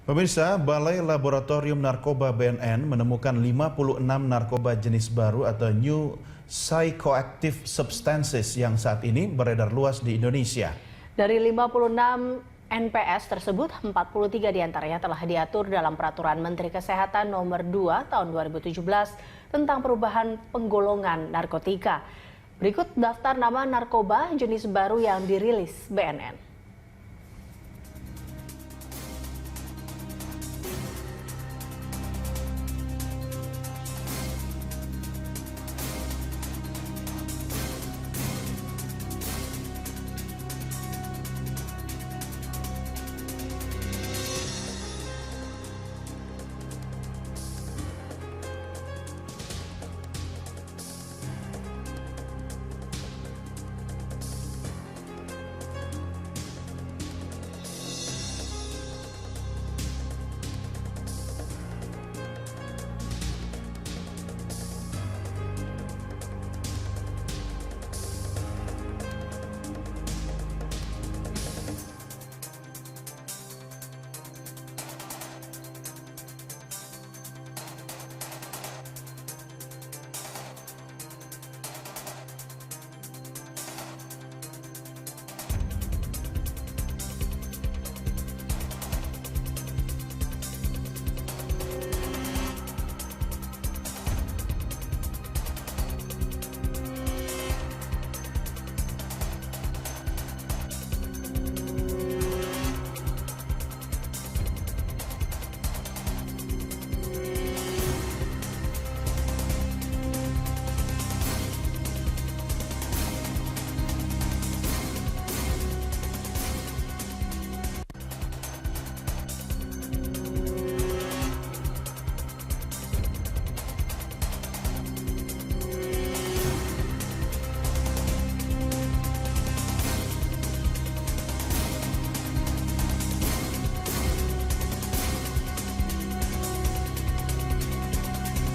Pemirsa, Balai Laboratorium Narkoba BNN menemukan 56 narkoba jenis baru atau New Psychoactive Substances yang saat ini beredar luas di Indonesia. Dari 56 NPS tersebut, 43 diantaranya telah diatur dalam Peraturan Menteri Kesehatan Nomor 2 Tahun 2017 tentang perubahan penggolongan narkotika. Berikut daftar nama narkoba jenis baru yang dirilis BNN.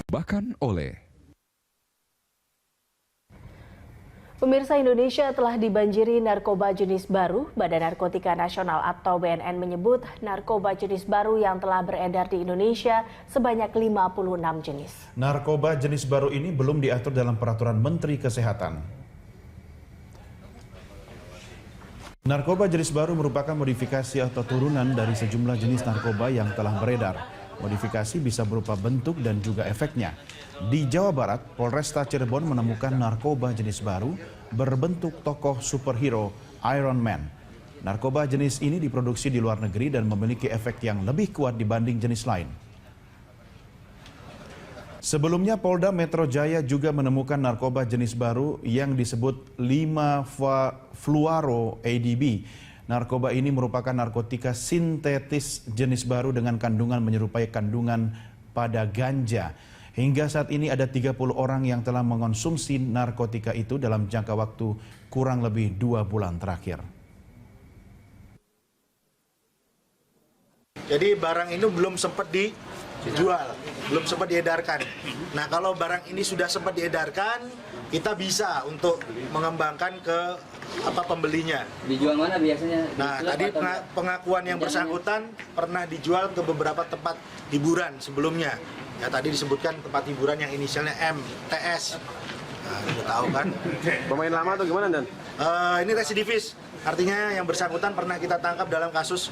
Bahkan oleh Pemirsa, Indonesia telah dibanjiri narkoba jenis baru. Badan Narkotika Nasional atau BNN menyebut narkoba jenis baru yang telah beredar di Indonesia sebanyak 56 jenis. Narkoba jenis baru ini belum diatur dalam Peraturan Menteri Kesehatan. Narkoba jenis baru merupakan modifikasi atau turunan dari sejumlah jenis narkoba yang telah beredar. Modifikasi bisa berupa bentuk dan juga efeknya. Di Jawa Barat, Polresta Cirebon menemukan narkoba jenis baru berbentuk tokoh superhero Iron Man. Narkoba jenis ini diproduksi di luar negeri dan memiliki efek yang lebih kuat dibanding jenis lain. Sebelumnya, Polda Metro Jaya juga menemukan narkoba jenis baru yang disebut 5-fluoro ADB. Narkoba ini merupakan narkotika sintetis jenis baru dengan kandungan menyerupai kandungan pada ganja. Hingga saat ini ada 30 orang yang telah mengonsumsi narkotika itu dalam jangka waktu kurang lebih 2 bulan terakhir. Jadi barang ini belum sempat dijual, belum sempat diedarkan. Nah, kalau barang ini sudah sempat diedarkan, kita bisa untuk mengembangkan ke pembelinya. Dijual mana biasanya? Nah, tadi pengakuan yang bersangkutan pernah dijual ke beberapa tempat hiburan sebelumnya. Ya, tadi disebutkan tempat hiburan yang inisialnya MTS. Nah, udah tahu kan? Pemain lama atau gimana, Dan? Ini residivis, artinya yang bersangkutan pernah kita tangkap dalam kasus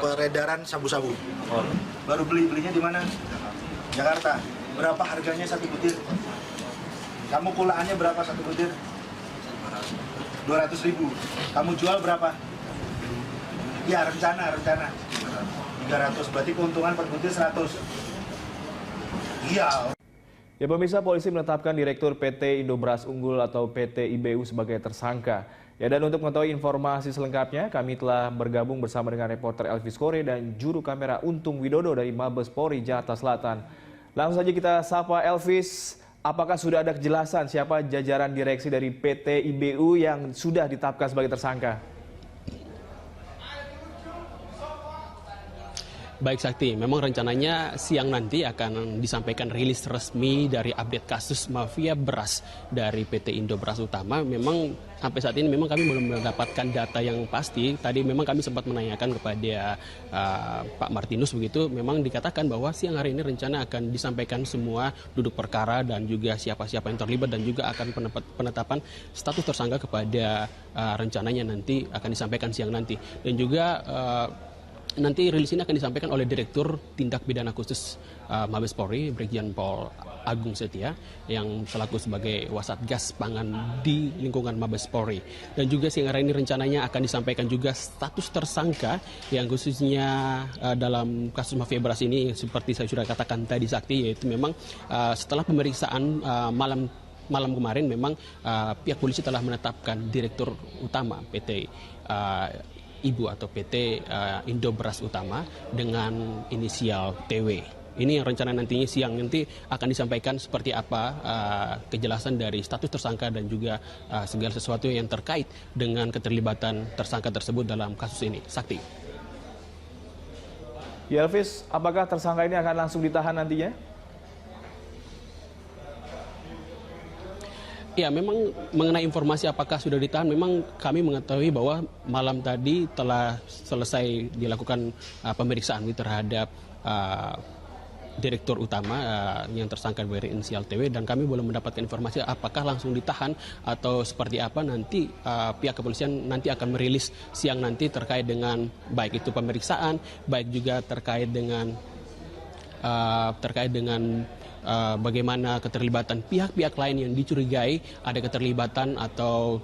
peredaran sabu-sabu. Baru belinya di mana? Jakarta. Berapa harganya satu butir? Kamu kulaannya berapa satu butir? 200.000. Kamu jual berapa? Ya, rencana 300. Berarti keuntungan per butir 100. Iya. Ya pemirsa, polisi menetapkan Direktur PT Indobras Unggul atau PT IBU sebagai tersangka. Ya, dan untuk mengetahui informasi selengkapnya, kami telah bergabung bersama dengan reporter Elvis Kore dan juru kamera Untung Widodo dari Mabes Polri Jakarta Selatan. Langsung saja kita sapa Elvis. Apakah sudah ada kejelasan siapa jajaran direksi dari PT IBU yang sudah ditetapkan sebagai tersangka? Baik Sakti, memang rencananya siang nanti akan disampaikan rilis resmi dari update kasus mafia beras dari PT Indo Beras Utama. Memang sampai saat ini memang kami belum mendapatkan data yang pasti. Tadi memang kami sempat menanyakan kepada Pak Martinus begitu. Memang dikatakan bahwa siang hari ini rencana akan disampaikan semua duduk perkara dan juga siapa-siapa yang terlibat dan juga akan penetapan status tersangka kepada rencananya nanti akan disampaikan siang nanti. Dan juga nanti rilis ini akan disampaikan oleh Direktur Tindak Pidana Khusus Mabes Polri, Brigjen Pol Agung Setia, yang selaku sebagai Wasatgas Pangan di lingkungan Mabes Polri. Dan juga siang hari ini rencananya akan disampaikan juga status tersangka yang khususnya dalam kasus mafia beras ini, seperti saya sudah katakan tadi Sakti, yaitu memang setelah pemeriksaan malam kemarin memang pihak polisi telah menetapkan Direktur Utama PT Ibu atau PT Indo Beras Utama dengan inisial TW. Ini yang rencana nantinya siang nanti akan disampaikan seperti apa kejelasan dari status tersangka dan juga segala sesuatu yang terkait dengan keterlibatan tersangka tersebut dalam kasus ini. Sakti. Ya Elvis, apakah tersangka ini akan langsung ditahan nantinya? Ya, memang mengenai informasi apakah sudah ditahan, memang kami mengetahui bahwa malam tadi telah selesai dilakukan pemeriksaan terhadap Direktur Utama yang tersangka dari inisial TW, dan kami belum mendapatkan informasi apakah langsung ditahan atau seperti apa. Nanti pihak kepolisian nanti akan merilis siang nanti terkait dengan baik itu pemeriksaan, baik juga terkait dengan bagaimana keterlibatan pihak-pihak lain yang dicurigai ada keterlibatan atau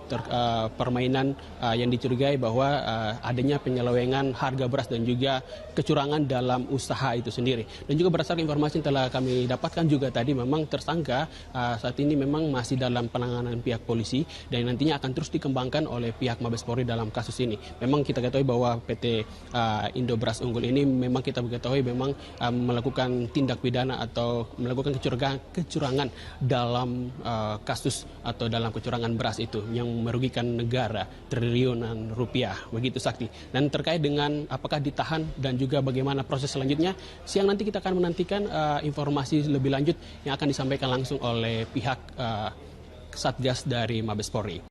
permainan yang dicurigai bahwa adanya penyelewengan harga beras dan juga kecurangan dalam usaha itu sendiri. Dan juga berdasarkan informasi yang telah kami dapatkan juga tadi, memang tersangka saat ini memang masih dalam penanganan pihak polisi dan nantinya akan terus dikembangkan oleh pihak Mabes Polri dalam kasus ini. Memang kita ketahui bahwa PT Indo Beras Unggul ini memang kita ketahui memang melakukan tindak pidana atau melakukan kecurangan dalam kasus atau dalam kecurangan beras itu yang merugikan negara triliunan rupiah, begitu Sakti. Dan terkait dengan apakah ditahan dan juga bagaimana proses selanjutnya, siang nanti kita akan menantikan informasi lebih lanjut yang akan disampaikan langsung oleh pihak Satgas dari Mabes Polri.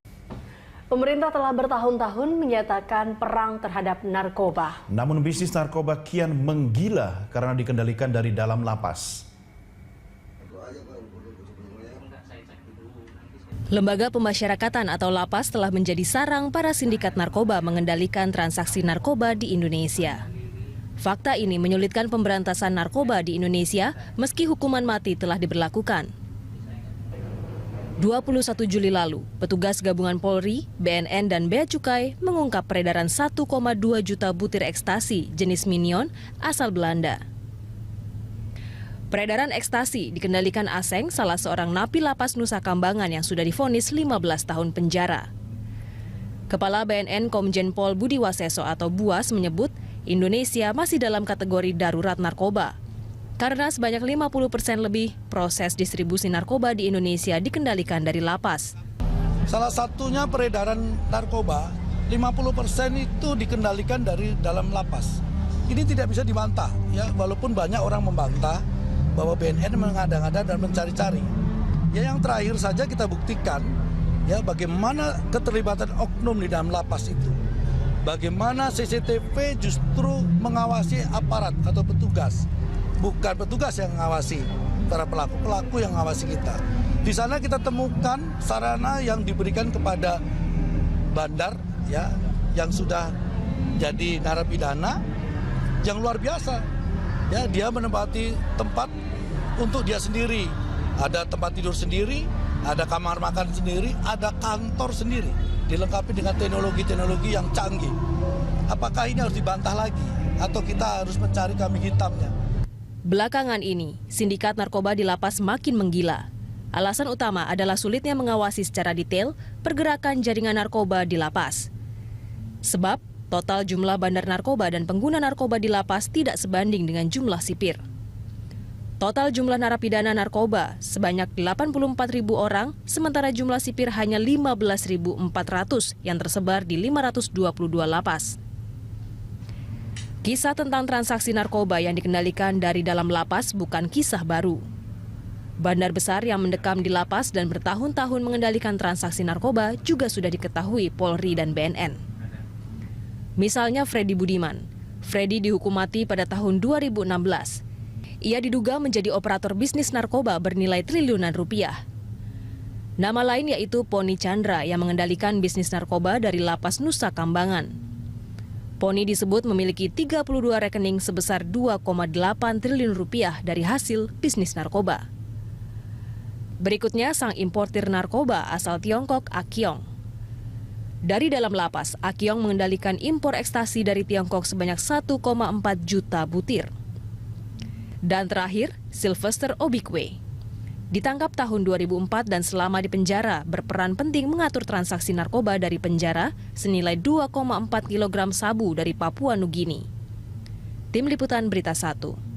Pemerintah telah bertahun-tahun menyatakan perang terhadap narkoba. Namun bisnis narkoba kian menggila karena dikendalikan dari dalam lapas. Lembaga Pemasyarakatan atau Lapas telah menjadi sarang para sindikat narkoba mengendalikan transaksi narkoba di Indonesia. Fakta ini menyulitkan pemberantasan narkoba di Indonesia meski hukuman mati telah diberlakukan. 21 Juli lalu, petugas gabungan Polri, BNN, dan Bea Cukai mengungkap peredaran 1,2 juta butir ekstasi jenis Minion asal Belanda. Peredaran ekstasi dikendalikan Aseng, salah seorang napi lapas Nusa Kambangan yang sudah divonis 15 tahun penjara. Kepala BNN Komjen Pol Budi Waseso atau Buas menyebut Indonesia masih dalam kategori darurat narkoba. Karena sebanyak 50% lebih proses distribusi narkoba di Indonesia dikendalikan dari lapas. Salah satunya peredaran narkoba, 50% itu dikendalikan dari dalam lapas. Ini tidak bisa dibantah, ya, walaupun banyak orang membantah bahwa BNN mengada-ngada dan mencari-cari. Ya, yang terakhir saja kita buktikan ya bagaimana keterlibatan oknum di dalam lapas itu. Bagaimana CCTV justru mengawasi aparat atau petugas. Bukan petugas yang mengawasi para pelaku yang mengawasi kita. Di sana kita temukan sarana yang diberikan kepada bandar ya yang sudah jadi narapidana yang luar biasa. Ya, dia menempati tempat untuk dia sendiri. Ada tempat tidur sendiri, ada kamar makan sendiri, ada kantor sendiri. Dilengkapi dengan teknologi-teknologi yang canggih. Apakah ini harus dibantah lagi? Atau kita harus mencari kambing hitamnya? Belakangan ini, sindikat narkoba di lapas makin menggila. Alasan utama adalah sulitnya mengawasi secara detail pergerakan jaringan narkoba di lapas. Sebab total jumlah bandar narkoba dan pengguna narkoba di lapas tidak sebanding dengan jumlah sipir. Total jumlah narapidana narkoba sebanyak 84.000 orang, sementara jumlah sipir hanya 15.400 yang tersebar di 522 lapas. Kisah tentang transaksi narkoba yang dikendalikan dari dalam lapas bukan kisah baru. Bandar besar yang mendekam di lapas dan bertahun-tahun mengendalikan transaksi narkoba juga sudah diketahui Polri dan BNN. Misalnya Freddy Budiman. Freddy dihukum mati pada tahun 2016. Ia diduga menjadi operator bisnis narkoba bernilai triliunan rupiah. Nama lain yaitu Poni Chandra yang mengendalikan bisnis narkoba dari lapas Nusa Kambangan. Poni disebut memiliki 32 rekening sebesar 2,8 triliun rupiah dari hasil bisnis narkoba. Berikutnya sang importir narkoba asal Tiongkok, Akyong. Dari dalam lapas, Akyong mengendalikan impor ekstasi dari Tiongkok sebanyak 1,4 juta butir. Dan terakhir, Sylvester Obikwe. Ditangkap tahun 2004 dan selama di penjara berperan penting mengatur transaksi narkoba dari penjara senilai 2,4 kg sabu dari Papua Nugini. Tim Liputan Berita 1.